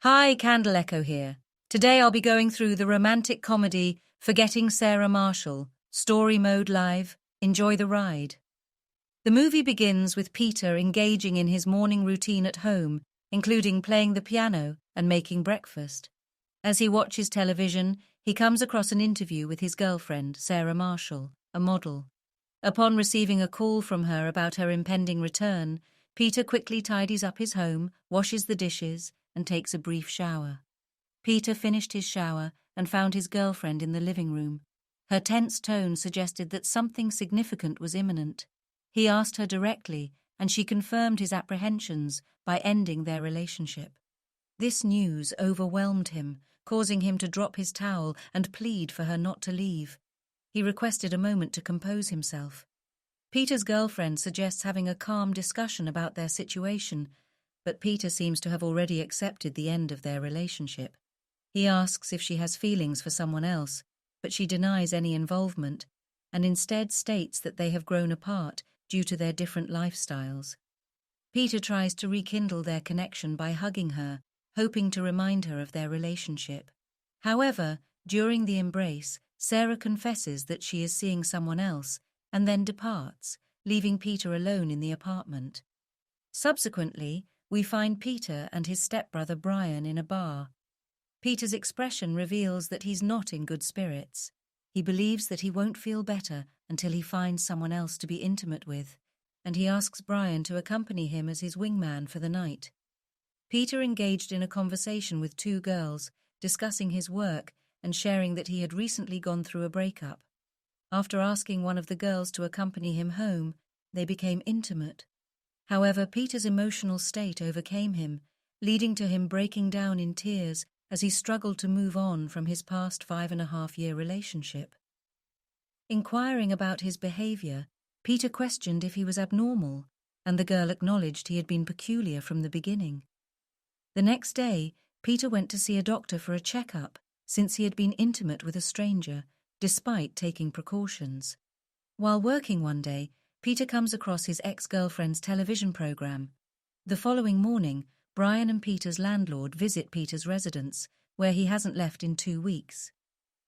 Hi, Candle Echo here. Today I'll be going through the romantic comedy Forgetting Sarah Marshall, Story Mode Live. Enjoy the ride. The movie begins with Peter engaging in his morning routine at home, including playing the piano and making breakfast. As he watches television, he comes across an interview with his girlfriend, Sarah Marshall, a model. Upon receiving a call from her about her impending return, Peter quickly tidies up his home, washes the dishes, and takes a brief shower. Peter finished his shower and found his girlfriend in the living room. Her tense tone suggested that something significant was imminent. He asked her directly, and she confirmed his apprehensions by ending their relationship. This news overwhelmed him, causing him to drop his towel and plead for her not to leave. He requested a moment to compose himself. Peter's girlfriend suggests having a calm discussion about their situation, but Peter seems to have already accepted the end of their relationship. He asks if she has feelings for someone else, but she denies any involvement, and instead states that they have grown apart due to their different lifestyles. Peter tries to rekindle their connection by hugging her, hoping to remind her of their relationship. However, during the embrace, Sarah confesses that she is seeing someone else and then departs, leaving Peter alone in the apartment. Subsequently, we find Peter and his stepbrother Brian in a bar. Peter's expression reveals that he's not in good spirits. He believes that he won't feel better until he finds someone else to be intimate with, and he asks Brian to accompany him as his wingman for the night. Peter engaged in a conversation with two girls, discussing his work and sharing that he had recently gone through a breakup. After asking one of the girls to accompany him home, they became intimate. However, Peter's emotional state overcame him, leading to him breaking down in tears as he struggled to move on from his past 5.5-year relationship. Inquiring about his behavior, Peter questioned if he was abnormal, and the girl acknowledged he had been peculiar from the beginning. The next day, Peter went to see a doctor for a checkup, since he had been intimate with a stranger, despite taking precautions. While working one day, Peter comes across his ex-girlfriend's television program. The following morning, Brian and Peter's landlord visit Peter's residence, where he hasn't left in 2 weeks.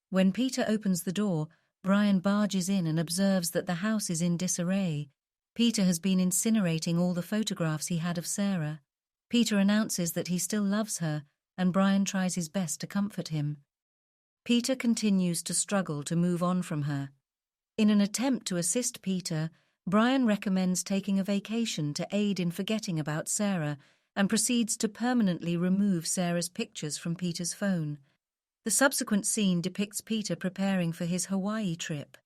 When Peter opens the door, Brian barges in and observes that the house is in disarray. Peter has been incinerating all the photographs he had of Sarah. Peter announces that he still loves her, and Brian tries his best to comfort him. Peter continues to struggle to move on from her. In an attempt to assist Peter, Brian recommends taking a vacation to aid in forgetting about Sarah and proceeds to permanently remove Sarah's pictures from Peter's phone. The subsequent scene depicts Peter preparing for his Hawaii trip.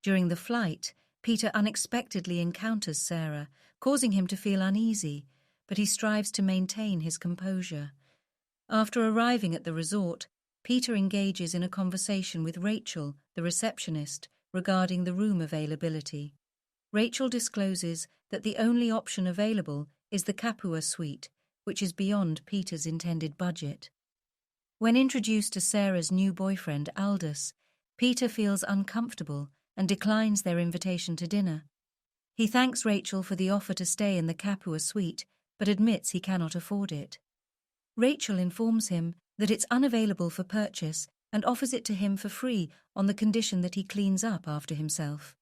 During the flight, Peter unexpectedly encounters Sarah, causing him to feel uneasy, but he strives to maintain his composure. After arriving at the resort, Peter engages in a conversation with Rachel, the receptionist, regarding the room availability. Rachel discloses that the only option available is the Kapua suite, which is beyond Peter's intended budget. When introduced to Sarah's new boyfriend, Aldous, Peter feels uncomfortable and declines their invitation to dinner. He thanks Rachel for the offer to stay in the Kapua suite, but admits he cannot afford it. Rachel informs him that it's unavailable for purchase and offers it to him for free on the condition that he cleans up after himself.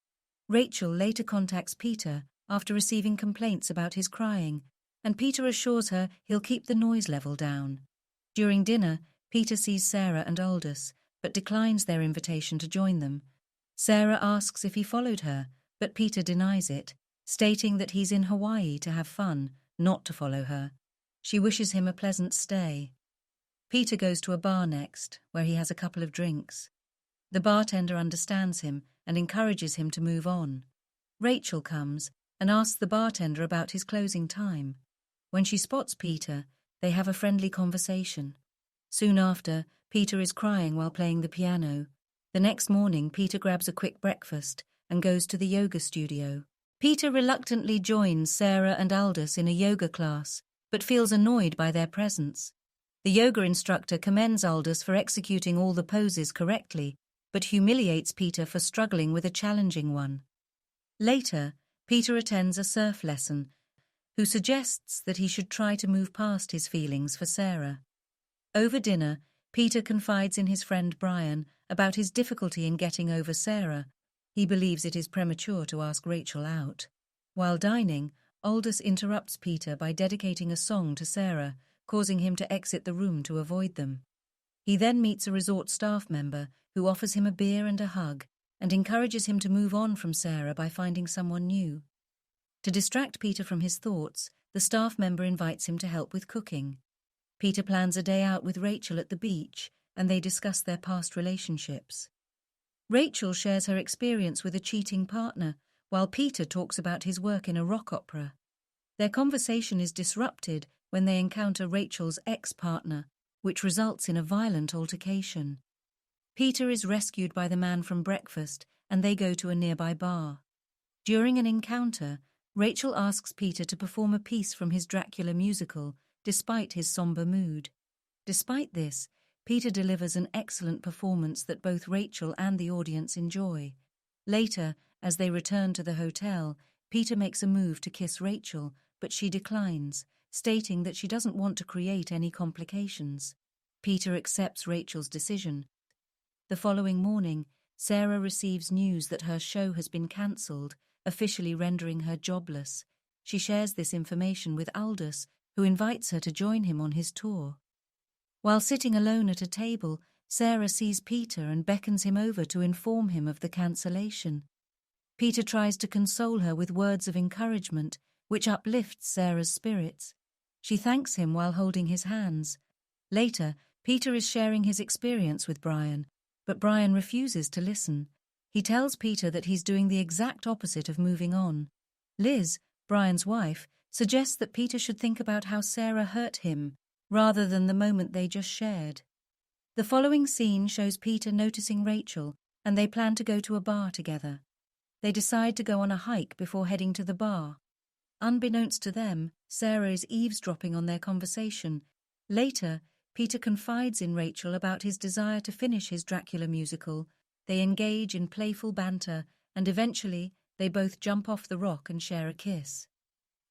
Rachel later contacts Peter after receiving complaints about his crying, and Peter assures her he'll keep the noise level down. During dinner, Peter sees Sarah and Aldous, but declines their invitation to join them. Sarah asks if he followed her, but Peter denies it, stating that he's in Hawaii to have fun, not to follow her. She wishes him a pleasant stay. Peter goes to a bar next, where he has a couple of drinks. The bartender understands him and encourages him to move on. Rachel comes and asks the bartender about his closing time. When she spots Peter, they have a friendly conversation. Soon after, Peter is crying while playing the piano. The next morning, Peter grabs a quick breakfast and goes to the yoga studio. Peter reluctantly joins Sarah and Aldous in a yoga class, but feels annoyed by their presence. The yoga instructor commends Aldous for executing all the poses correctly, but humiliates Peter for struggling with a challenging one. Later, Peter attends a surf lesson, who suggests that he should try to move past his feelings for Sarah. Over dinner, Peter confides in his friend Brian about his difficulty in getting over Sarah. He believes it is premature to ask Rachel out. While dining, Aldous interrupts Peter by dedicating a song to Sarah, causing him to exit the room to avoid them. He then meets a resort staff member who offers him a beer and a hug and encourages him to move on from Sarah by finding someone new. To distract Peter from his thoughts, the staff member invites him to help with cooking. Peter plans a day out with Rachel at the beach, and they discuss their past relationships. Rachel shares her experience with a cheating partner, while Peter talks about his work in a rock opera. Their conversation is disrupted when they encounter Rachel's ex-partner, which results in a violent altercation. Peter is rescued by the man from breakfast, and they go to a nearby bar. During an encounter, Rachel asks Peter to perform a piece from his Dracula musical, despite his somber mood. Despite this, Peter delivers an excellent performance that both Rachel and the audience enjoy. Later, as they return to the hotel, Peter makes a move to kiss Rachel, but she declines, stating that she doesn't want to create any complications. Peter accepts Rachel's decision. The following morning, Sarah receives news that her show has been cancelled, officially rendering her jobless. She shares this information with Aldous, who invites her to join him on his tour. While sitting alone at a table, Sarah sees Peter and beckons him over to inform him of the cancellation. Peter tries to console her with words of encouragement, which uplifts Sarah's spirits. She thanks him while holding his hands. Later, Peter is sharing his experience with Brian, but Brian refuses to listen. He tells Peter that he's doing the exact opposite of moving on. Liz, Brian's wife, suggests that Peter should think about how Sarah hurt him, rather than the moment they just shared. The following scene shows Peter noticing Rachel, and they plan to go to a bar together. They decide to go on a hike before heading to the bar. Unbeknownst to them, Sarah is eavesdropping on their conversation. Later, Peter confides in Rachel about his desire to finish his Dracula musical. They engage in playful banter, and eventually they both jump off the rock and share a kiss.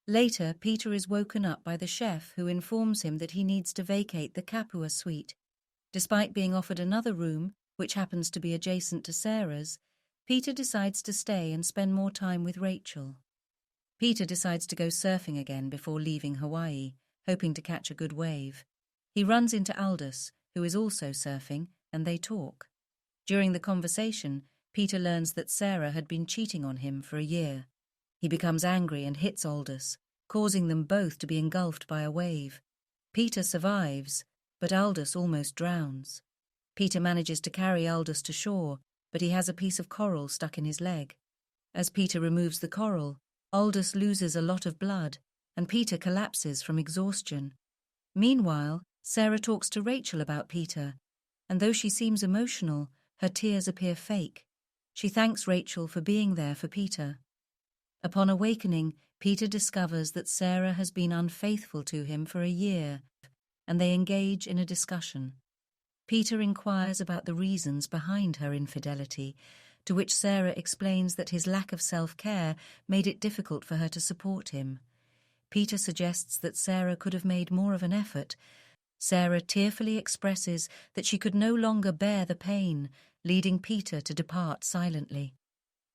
Later, Peter is woken up by the chef, who informs him that he needs to vacate the Capua suite. Despite being offered another room, which happens to be adjacent to Sarah's, Peter decides to stay and spend more time with Rachel. Peter decides to go surfing again before leaving Hawaii, hoping to catch a good wave. He runs into Aldous, who is also surfing, and they talk. During the conversation, Peter learns that Sarah had been cheating on him for a year. He becomes angry and hits Aldous, causing them both to be engulfed by a wave. Peter survives, but Aldous almost drowns. Peter manages to carry Aldous to shore, but he has a piece of coral stuck in his leg. As Peter removes the coral, Aldous loses a lot of blood, and Peter collapses from exhaustion. Meanwhile, Sarah talks to Rachel about Peter, and though she seems emotional, her tears appear fake. She thanks Rachel for being there for Peter. Upon awakening, Peter discovers that Sarah has been unfaithful to him for a year, and they engage in a discussion. Peter inquires about the reasons behind her infidelity, to which Sarah explains that his lack of self-care made it difficult for her to support him. Peter suggests that Sarah could have made more of an effort. Sarah tearfully expresses that she could no longer bear the pain, leading Peter to depart silently.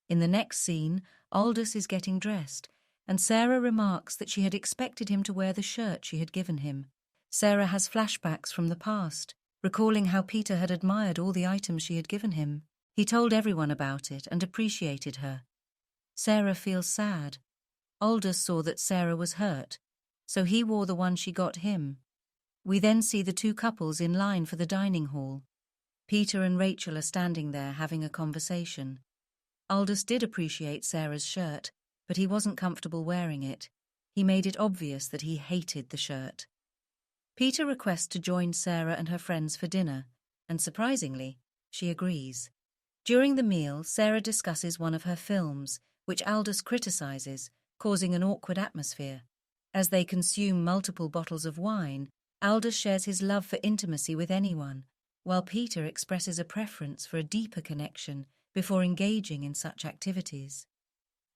In the next scene, Aldous is getting dressed, and Sarah remarks that she had expected him to wear the shirt she had given him. Sarah has flashbacks from the past, recalling how Peter had admired all the items she had given him. He told everyone about it and appreciated her. Sarah feels sad. Aldous saw that Sarah was hurt, so he wore the one she got him. We then see the two couples in line for the dining hall. Peter and Rachel are standing there having a conversation. Aldous did appreciate Sarah's shirt, but he wasn't comfortable wearing it. He made it obvious that he hated the shirt. Peter requests to join Sarah and her friends for dinner, and surprisingly, she agrees. During the meal, Sarah discusses one of her films, which Aldous criticizes, causing an awkward atmosphere. As they consume multiple bottles of wine, Aldous shares his love for intimacy with anyone, while Peter expresses a preference for a deeper connection before engaging in such activities.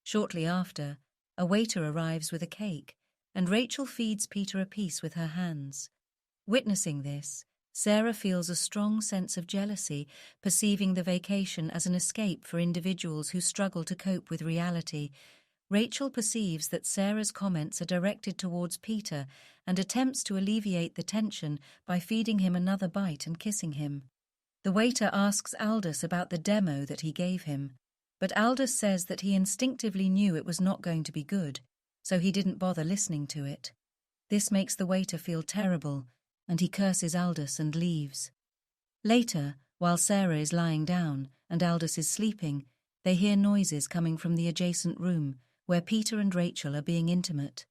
Shortly after, a waiter arrives with a cake, and Rachel feeds Peter a piece with her hands. Witnessing this, Sarah feels a strong sense of jealousy, perceiving the vacation as an escape for individuals who struggle to cope with reality. Rachel perceives that Sarah's comments are directed towards Peter and attempts to alleviate the tension by feeding him another bite and kissing him. The waiter asks Aldous about the demo that he gave him, but Aldous says that he instinctively knew it was not going to be good, so he didn't bother listening to it. This makes the waiter feel terrible, and he curses Aldous and leaves. Later, while Sarah is lying down and Aldous is sleeping, they hear noises coming from the adjacent room, where Peter and Rachel are being intimate.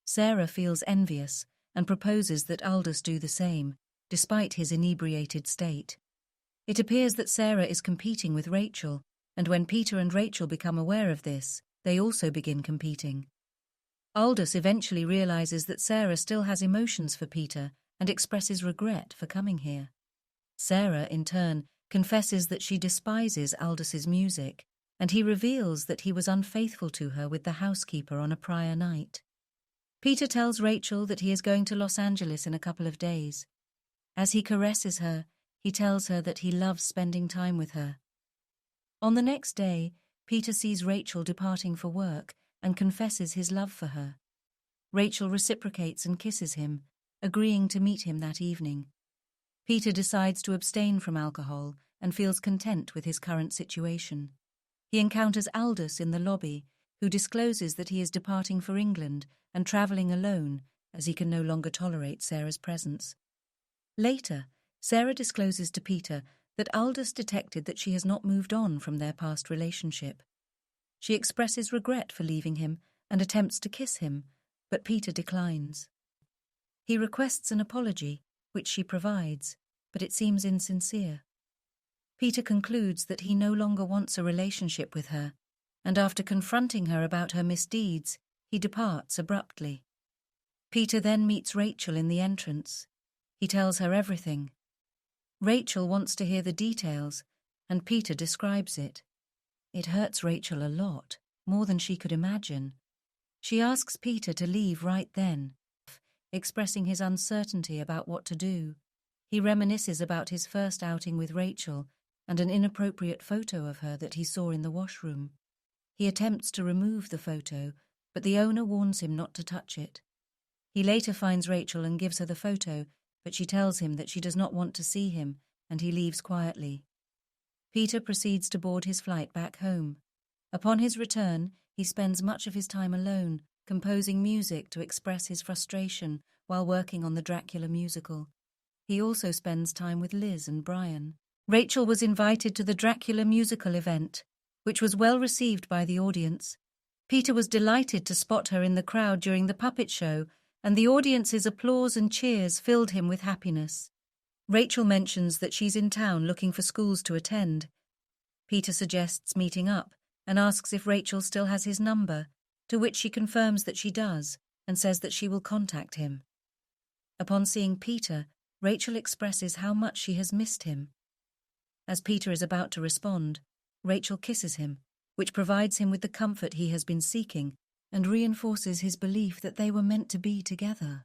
Sarah feels envious and proposes that Aldous do the same, despite his inebriated state. It appears that Sarah is competing with Rachel, and when Peter and Rachel become aware of this, they also begin competing. Aldous eventually realizes that Sarah still has emotions for Peter and expresses regret for coming here. Sarah, in turn, confesses that she despises Aldous's music, and he reveals that he was unfaithful to her with the housekeeper on a prior night. Peter tells Rachel that he is going to Los Angeles in a couple of days. As he caresses her, he tells her that he loves spending time with her. On the next day, Peter sees Rachel departing for work and confesses his love for her. Rachel reciprocates and kisses him, agreeing to meet him that evening. Peter decides to abstain from alcohol and feels content with his current situation. He encounters Aldous in the lobby, who discloses that he is departing for England and travelling alone as he can no longer tolerate Sarah's presence. Later, Sarah discloses to Peter that Aldous detected that she has not moved on from their past relationship. She expresses regret for leaving him and attempts to kiss him, but Peter declines. He requests an apology, which she provides, but it seems insincere. Peter concludes that he no longer wants a relationship with her, and after confronting her about her misdeeds, he departs abruptly. Peter then meets Rachel in the entrance. He tells her everything. Rachel wants to hear the details, and Peter describes it. It hurts Rachel a lot, more than she could imagine. She asks Peter to leave right then, expressing his uncertainty about what to do. He reminisces about his first outing with Rachel and an inappropriate photo of her that he saw in the washroom. He attempts to remove the photo, but the owner warns him not to touch it. He later finds Rachel and gives her the photo, but she tells him that she does not want to see him, and he leaves quietly. Peter proceeds to board his flight back home. Upon his return, he spends much of his time alone, composing music to express his frustration while working on the Dracula musical. He also spends time with Liz and Brian. Rachel was invited to the Dracula musical event, which was well received by the audience. Peter was delighted to spot her in the crowd during the puppet show, and the audience's applause and cheers filled him with happiness. Rachel mentions that she's in town looking for schools to attend. Peter suggests meeting up and asks if Rachel still has his number, to which she confirms that she does and says that she will contact him. Upon seeing Peter, Rachel expresses how much she has missed him. As Peter is about to respond, Rachel kisses him, which provides him with the comfort he has been seeking and reinforces his belief that they were meant to be together.